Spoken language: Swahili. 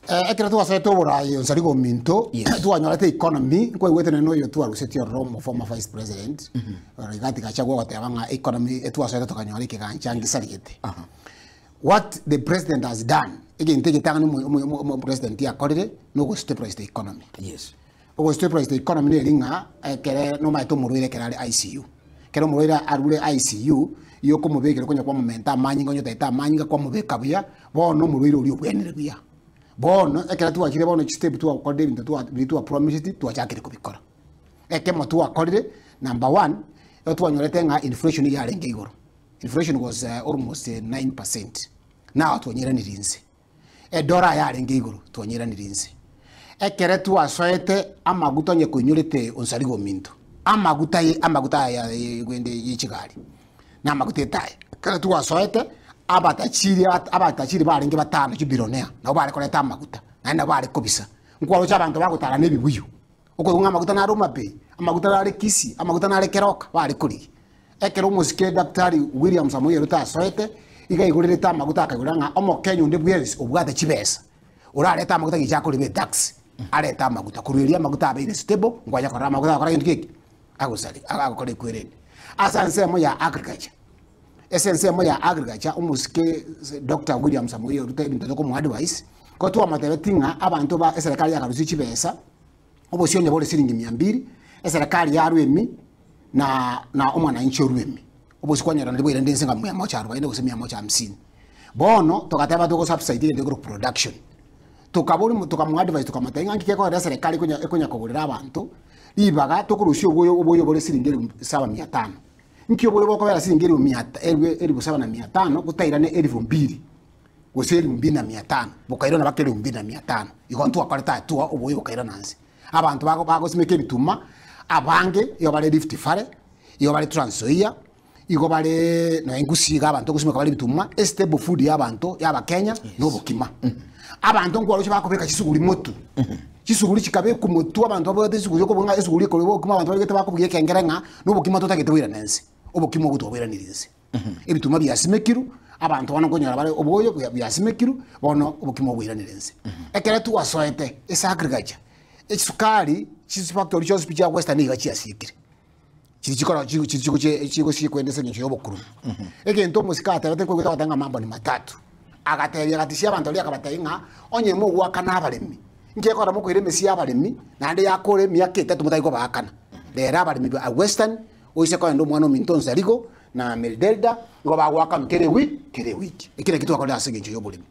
ekera twasete oburayi onsarigo minto twanyorete economy kwa wetene no yo twarusete Romo former vice president rigati kachagwa gotebanga economy etwasete tukanyora kigancha sarigete what the president has done again take tangani mu president ya korire no go stabilize the economy. Yes. Go stabilize the economy ne ringa kere no maito muruire kere ICU kero muruire arure ICU yo ko mubekere konya kwa momenta manyinga nyo taita manyinga kwa mubeka buya bono muruire uri obwenere buya bono ekera twakire bono step tu akorire bintu tu promise tu achakire kubikora ekemo tu akorire number 1 yo twanyorete nga inflation ya renge igoro. Inflation was almost 9%. Now tuonyera nirinze. Dollar ya renge igoro tuonyera nirinze. Ekere tu asoete amaguta nye kunyurite onsarigo minto. Amaguta ya gwende yichigari. Na amaguta etaye. Kere tu asoete abatachiri barenge batano kibilionea. Na bari koleta amaguta. Na bari kobisa. Nkwaro cy'abantu bagutara nebibuyu. Uko amaguta na Roma Bay, amaguta na Kisi, amaguta na Keroka bari kuri. Ekero musike Dr. William Samuel Ruta soete igayigurire ta amaguta akaguranga omo Kenya unde bwezi obwate kibesa urareta amaguta gichakuri be tax areta amaguta kuruiria amaguta abeire stable ngwanya kora amaguta akora kintu kiki agusali agakore kwirende asanse mo ya agriculture essence mo ya agriculture umusike Dr. William Samuel Ruta ibintu ko mu advice ko tuwa matebetinga abantu ba serikali yakaruzi kibesa obosionye bole siringi 200 serikali ya rwemi na omwana incho rwemi obusikwanyara ndibwira ndensenga mu yamocha 40 kusemia mocha 50 bono tokataba toko subsidy de group production tukaburi tukamu advice tukamatainga ngikeko ya serikali kunya kugurira abantu ibaga tokurusyo oboyo bole siringeri 750 nkiyo boyo boko bera siringeri 750 kutairane 2000 guseri 2500 bokairo na bakere 2500 ikontu akoreta tu oboyo bokaira nansi abantu bago simeke bituma abange iyo bale Rift Valley iyo bale Trans Nzoia iyo bale na engusiga abantu kusimeka bale bituma stable food y'abantu y'aba Kenya no bukima abantu ngwaro cyabakobeka kisuguri moto kisuguri kikabe ku moto abantu babode kisuguri ko bunga isuguri ko bukima abantu bagete bakubwiye kengerenga no bukima totagete nense obukima gutobwira nirinze ebituma byasimekiru abantu banongonyora bale oboyo byasimekiru bono obukima bwira nirinze ekera tu wasoete esa agriculture ekisukali kisifactory cyose pija western igachiasikire chiko sikwendesa nyinshi yobukuru egento musikata bate ko gutanga mambo ni matatu agatebya gatishya abantu ali akabatainga onye mu wakana abalemi ngekora mu kwire mesi abalemi nande yakore myaka 3 mutayiko bakana lera abalemi ba western oise ko ndo mwana mintonza liko na Meldelda ngo bagwaka kere wiki ikire kitu akola asegenje yobulemi